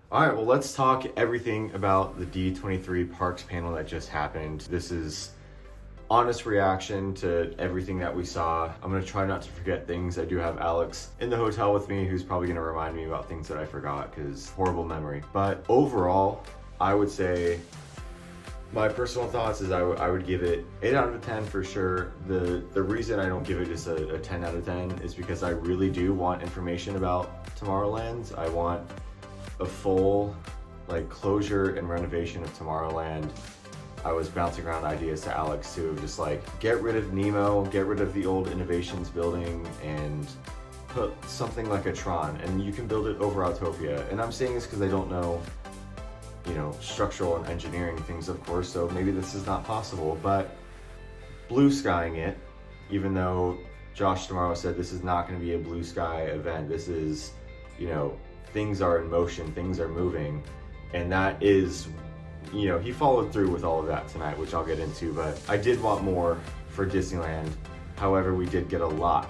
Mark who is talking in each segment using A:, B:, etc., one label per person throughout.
A: All right, well, let's talk everything about the D23 Parks panel that just happened. This is honest reaction to everything that we saw. I'm gonna try not to forget things. I do have Alex in the hotel with me who's probably gonna remind me about things that I forgot because horrible memory. But overall, I would say my personal thoughts is I would give it 8 out of 10 for sure. The reason I don't give it just a 10 out of 10 is because I really do want information about Tomorrowland. I want a full closure and renovation of Tomorrowland. I was bouncing around ideas to Alex too, of just get rid of Nemo, get rid of the old Innovations building, and put something like a Tron, and you can build it over Autopia. And I'm saying this because I don't know, structural and engineering things, of course, so maybe this is not possible, but blue skying it, even though Josh tomorrow said this is not going to be a blue sky event. This is, things are in motion, things are moving, and that is, he followed through with all of that tonight, which I'll get into, but I did want more for Disneyland. However, we did get a lot,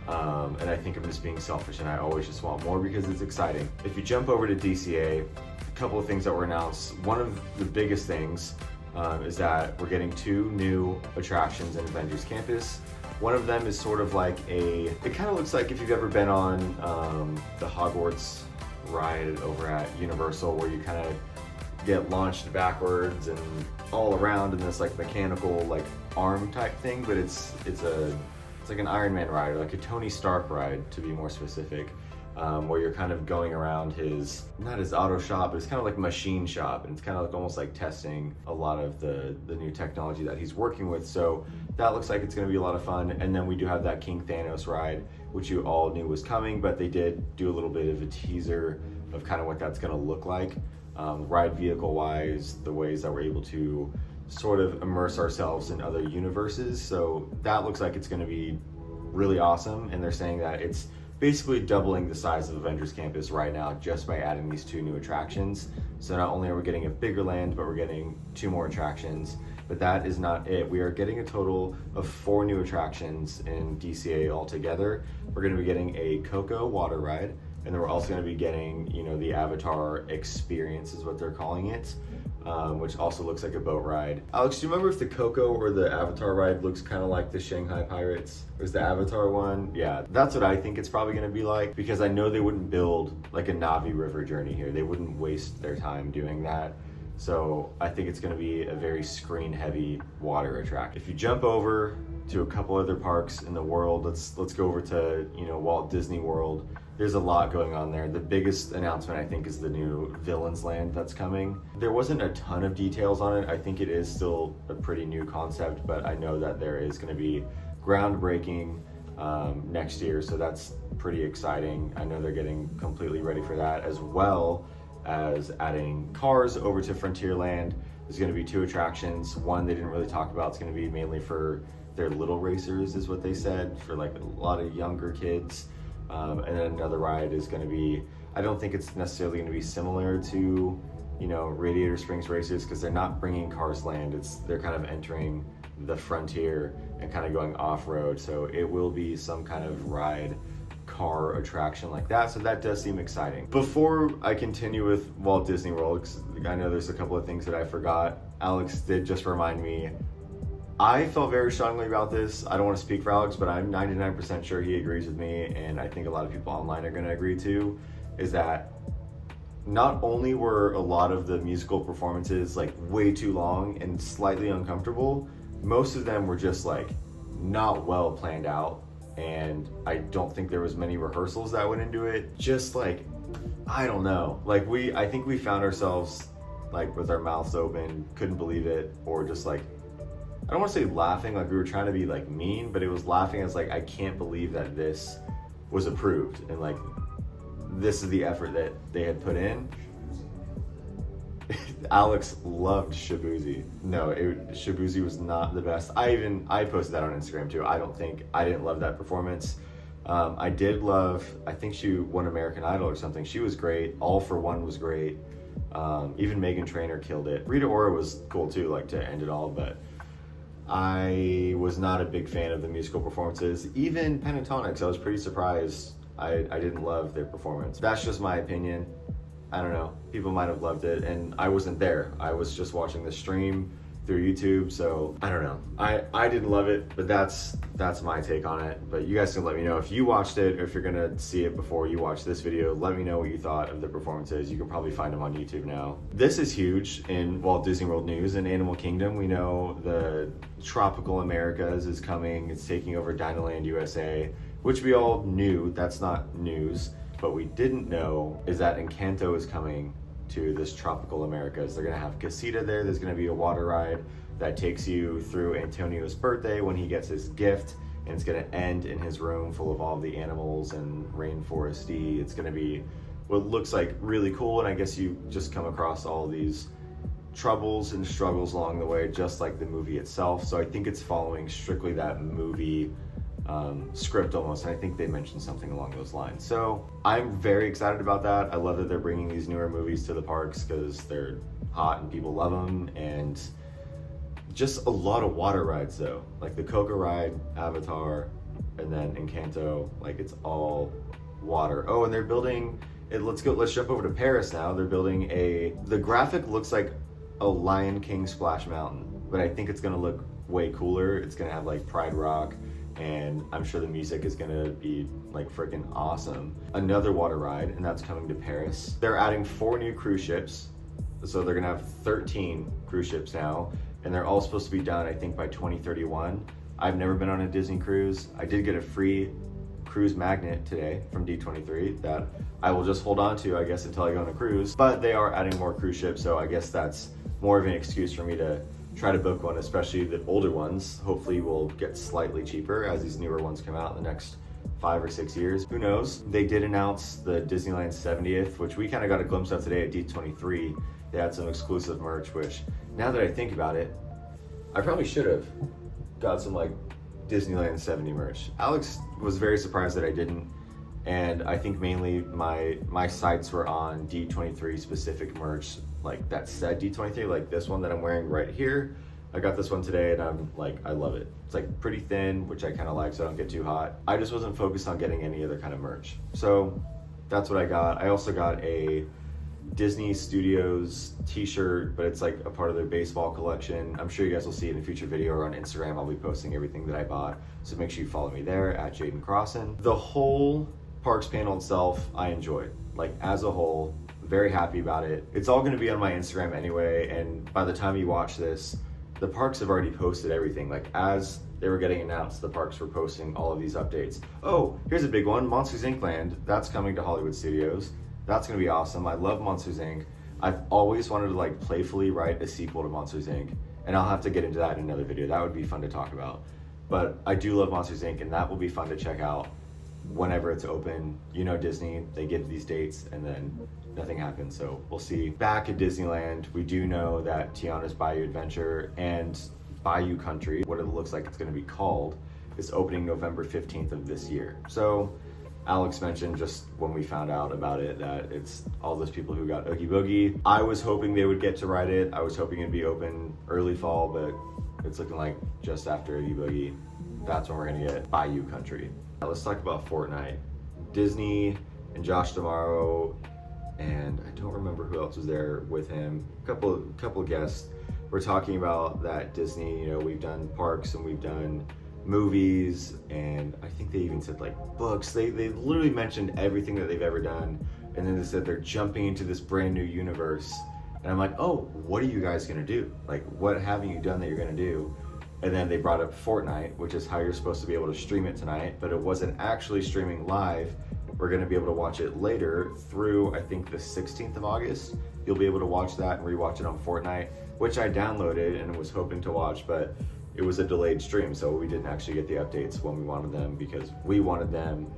A: and I think I'm just being selfish, and I always just want more because it's exciting. If you jump over to DCA, a couple of things that were announced. One of the biggest things is that we're getting 2 new attractions in Avengers Campus. One of them is sort of it kind of looks like if you've ever been on the Hogwarts ride over at Universal, where you kind of get launched backwards and all around in this mechanical arm type thing, but it's like an Iron Man ride, or like a Tony Stark ride to be more specific, where you're kind of going around not his auto shop, but it's kind of like machine shop, and it's kind of almost like testing a lot of the new technology that he's working with. So that looks like it's going to be a lot of fun. And then we do have that King Thanos ride, which you all knew was coming, but they did do a little bit of a teaser of kind of what that's going to look like, ride vehicle wise, the ways that we're able to sort of immerse ourselves in other universes. So that looks like it's going to be really awesome, and they're saying that it's basically doubling the size of Avengers Campus right now just by adding these 2 new attractions. So not only are we getting a bigger land, but we're getting 2 more attractions. But that is not it. We are getting a total of 4 new attractions in DCA altogether. We're going to be getting a Coco water ride, and then we're also going to be getting, the Avatar experience is what they're calling it, which also looks like a boat ride. Alex, do you remember if the Coco or the Avatar ride looks kind of like the Shanghai Pirates? Or is the Avatar one? Yeah, that's what I think it's probably going to be like, because I know they wouldn't build like a Navi River journey here. They wouldn't waste their time doing that. So I think it's going to be a very screen-heavy water attraction. If you jump over to a couple other parks in the world, let's go over to Walt Disney World. There's a lot going on there. The biggest announcement, I think, is the new Villains Land that's coming. There wasn't a ton of details on it. I think it is still a pretty new concept, but I know that there is going to be groundbreaking next year, so that's pretty exciting. I know they're getting completely ready for that, as well as adding cars over to Frontierland. There's going to be 2 attractions. One they didn't really talk about. It's going to be mainly for their little racers, is what they said, for a lot of younger kids. And then another ride is going to be, I don't think it's necessarily going to be similar to, Radiator Springs Racers, because they're not bringing Cars Land. They're kind of entering the frontier and kind of going off-road. So it will be some kind of ride car attraction like that. So that does seem exciting. Before I continue with Walt Disney World, because I know there's a couple of things that I forgot, Alex did just remind me. I felt very strongly about this. I don't want to speak for Alex, but I'm 99% sure he agrees with me, and I think a lot of people online are going to agree too, is that not only were a lot of the musical performances way too long and slightly uncomfortable, most of them were just not well planned out, and I don't think there was many rehearsals that went into it. Just I don't know. I think we found ourselves with our mouths open, couldn't believe it, or just I don't want to say laughing we were trying to be mean, but it was laughing as I can't believe that this was approved, and this is the effort that they had put in. Alex loved Shabuzi. No, Shabuzi was not the best. I posted that on Instagram too. I didn't love that performance. I did love, I think she won American Idol or something. She was great. All for One was great. Even Megan Trainor killed it. Rita Ora was cool too, to end it all, but I was not a big fan of the musical performances. Even Pentatonics, I was pretty surprised. I didn't love their performance. That's just my opinion. I don't know, people might have loved it, and I wasn't there. I was just watching the stream through YouTube, so I don't know. I didn't love it, but that's my take on it. But you guys can let me know if you watched it, or if you're gonna see it before you watch this video. Let me know what you thought of the performances. You can probably find them on YouTube now. This is huge in Walt Disney World news. In Animal Kingdom, we know the Tropical Americas is coming. It's taking over Dinoland USA, which we all knew. That's not news. But we didn't know is that Encanto is coming to this Tropical Americas. They're gonna have Casita there. There's gonna be a water ride that takes you through Antonio's birthday when he gets his gift, and it's gonna end in his room full of all the animals and rainforesty. It's gonna be what looks like really cool, and I guess you just come across all these troubles and struggles along the way, just like the movie itself. So I think it's following strictly that movie script almost, and I think they mentioned something along those lines. So I'm very excited about that. I love that they're bringing these newer movies to the parks because they're hot and people love them, and just a lot of water rides though, like the Coco ride, Avatar, and then Encanto, like it's all water. Oh, and they're building it. Let's jump over to Paris now. They're building the graphic looks like a Lion King Splash Mountain, but I think it's gonna look way cooler. It's gonna have like Pride Rock, and I'm sure the music is gonna be like freaking awesome. Another water ride, and that's coming to Paris. They're adding 4 new cruise ships, so they're gonna have 13 cruise ships now, and they're all supposed to be done, I think, by 2031. I've never been on a Disney cruise. I did get a free cruise magnet today from D23 that I will just hold on to, I guess, until I go on a cruise. But they are adding more cruise ships, so I guess that's more of an excuse for me to try to book one, especially the older ones. Hopefully will get slightly cheaper as these newer ones come out in the next 5 or 6 years. Who knows? They did announce the Disneyland 70th, which we kind of got a glimpse of today at D23. They had some exclusive merch, which now that I think about it, I probably should have got some like Disneyland 70 merch. Alex was very surprised that I didn't, and I think mainly my sights were on D23 specific merch, like that said D23, like this one that I'm wearing right here. I got this one today and I'm like, I love it. It's like pretty thin, which I kind of like so I don't get too hot. I just wasn't focused on getting any other kind of merch. So that's what I got. I also got a Disney Studios t-shirt, but it's like a part of their baseball collection. I'm sure you guys will see it in a future video, or on Instagram. I'll be posting everything that I bought. So make sure you follow me there at Jaden Crossan. The whole parks panel itself, I enjoyed. Like as a whole, very happy about it. It's all gonna be on my Instagram anyway, and by the time you watch this, the parks have already posted everything. Like as they were getting announced, the parks were posting all of these updates. Oh, here's a big one, Monsters Inc. Land. That's coming to Hollywood Studios. That's gonna be awesome. I love Monsters Inc. I've always wanted to like playfully write a sequel to Monsters Inc. And I'll have to get into that in another video. That would be fun to talk about. But I do love Monsters Inc. and that will be fun to check out whenever it's open. You know, Disney, they give these dates and then nothing happens, so we'll see. Back at Disneyland, we do know that Tiana's Bayou Adventure and Bayou Country, what it looks like it's gonna be called, is opening November 15th of this year. So Alex mentioned just when we found out about it that it's all those people who got Oogie Boogie. I was hoping they would get to ride it. I was hoping it'd be open early fall, but it's looking like just after Oogie Boogie, that's when we're gonna get Bayou Country. Now let's talk about Fortnite. Disney and Josh D'Amaro, and I don't remember who else was there with him. A couple of guests were talking about that Disney, you know, we've done parks and we've done movies, and I think they even said like books. They literally mentioned everything that they've ever done, and then they said they're jumping into this brand new universe. And I'm like, oh, what are you guys gonna do? Like, what haven't you done that you're gonna do? And then they brought up Fortnite, which is how you're supposed to be able to stream it tonight, but it wasn't actually streaming live. We're gonna be able to watch it later through, I think, the 16th of August. You'll be able to watch that and rewatch it on Fortnite, which I downloaded and was hoping to watch, but it was a delayed stream, so we didn't actually get the updates when we wanted them because we wanted them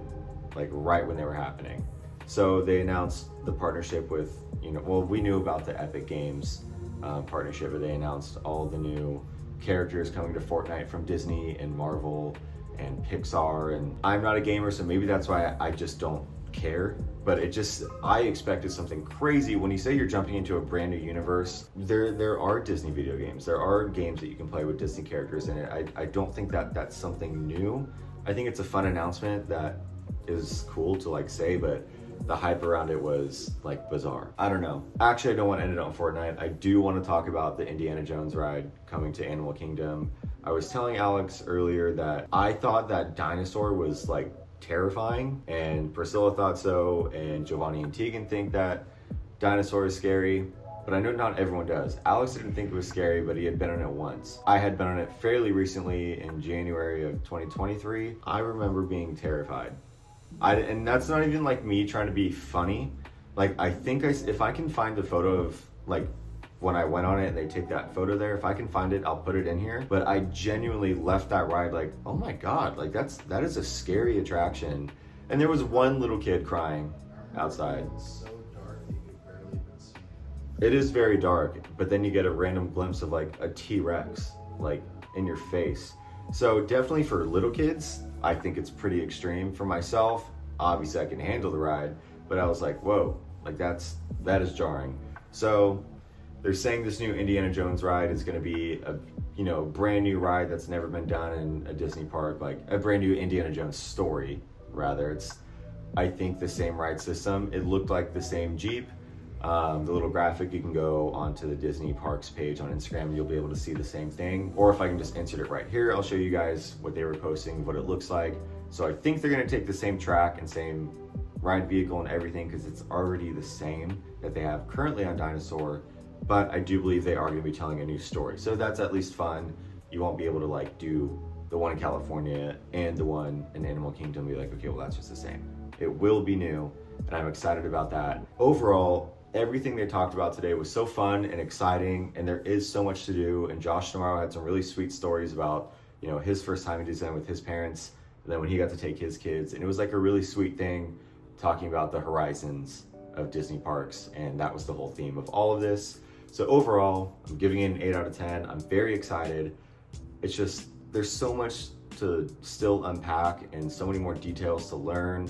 A: like right when they were happening. So they announced the partnership with, you know, well, we knew about the Epic Games partnership, but they announced all the new characters coming to Fortnite from Disney and Marvel and Pixar. And I'm not a gamer, so maybe that's why I just don't care. But I expected something crazy. When you say you're jumping into a brand new universe, there are Disney video games. There are games that you can play with Disney characters in it. I don't think that that's something new. I think it's a fun announcement that is cool to like say, but the hype around it was like bizarre. I don't know. Actually, I don't want to end it on Fortnite. I do want to talk about the Indiana Jones ride coming to Animal Kingdom. I was telling Alex earlier that I thought that dinosaur was like terrifying, and Priscilla thought so, and Giovanni and Tegan think that dinosaur is scary, but I know not everyone does. Alex didn't think it was scary, but he had been on it once. I had been on it fairly recently in January of 2023. I remember being terrified. And that's not even like me trying to be funny. Like, I think if I can find the photo of like when I went on it and they take that photo there, if I can find it, I'll put it in here. But I genuinely left that ride like, oh my God, like that is a scary attraction. And there was one little kid crying outside.
B: It's so dark that you could barely even see.
A: It is very dark, but then you get a random glimpse of like a T-Rex like in your face. So definitely for little kids, I think it's pretty extreme. For myself, obviously I can handle the ride, but I was like, whoa, like that is jarring. So they're saying this new Indiana Jones ride is going to be a brand new ride that's never been done in a Disney park, like a brand new Indiana Jones story rather. It's, I think, the same ride system. It looked like the same Jeep. The little graphic, you can go onto the Disney Parks page on Instagram and you'll be able to see the same thing. Or if I can just insert it right here, I'll show you guys what they were posting, what it looks like. So I think they're gonna take the same track and same ride vehicle and everything, because it's already the same that they have currently on Dinosaur, but I do believe they are gonna be telling a new story. So that's at least fun. You won't be able to like do the one in California and the one in Animal Kingdom and be like, okay, well that's just the same. It will be new, and I'm excited about that. Overall, everything they talked about today was so fun and exciting, and there is so much to do. And Josh tomorrow had some really sweet stories about, his first time in Disneyland with his parents, and then when he got to take his kids. And it was like a really sweet thing talking about the horizons of Disney parks, and that was the whole theme of all of this. So overall, I'm giving it an 8 out of 10. I'm very excited. It's just, there's so much to still unpack and so many more details to learn,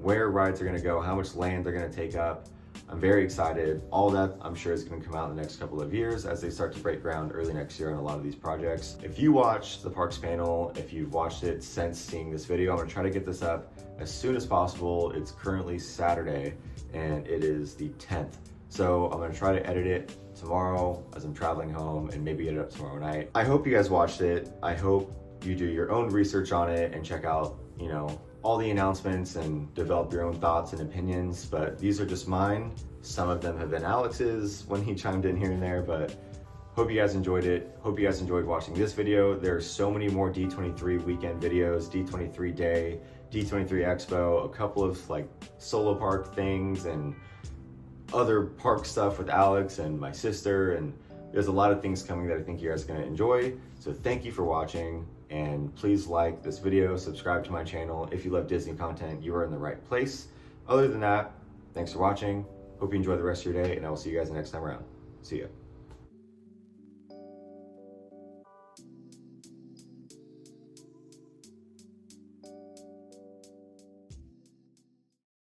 A: where rides are gonna go, how much land they're gonna take up. I'm very excited. All that I'm sure is going to come out in the next couple of years as they start to break ground early next year on a lot of these projects. If you watched the Parks panel, if you've watched it since seeing this video, I'm going to try to get this up as soon as possible. It's currently Saturday and it is the 10th. So I'm going to try to edit it tomorrow as I'm traveling home and maybe get it up tomorrow night. I hope you guys watched it. I hope you do your own research on it and check out, all the announcements and develop your own thoughts and opinions, but these are just mine. Some of them have been Alex's when he chimed in here and there, but hope you guys enjoyed it. Hope you guys enjoyed watching this video. There are so many more D23 weekend videos, D23 day, D23 Expo, a couple of like solo park things and other park stuff with Alex and my sister, and there's a lot of things coming that I think you guys are gonna enjoy. So thank you for watching. And please like this video, subscribe to my channel. If you love Disney content, you are in the right place. Other than that, thanks for watching. Hope you enjoy the rest of your day, and I will see you guys next time around. See ya.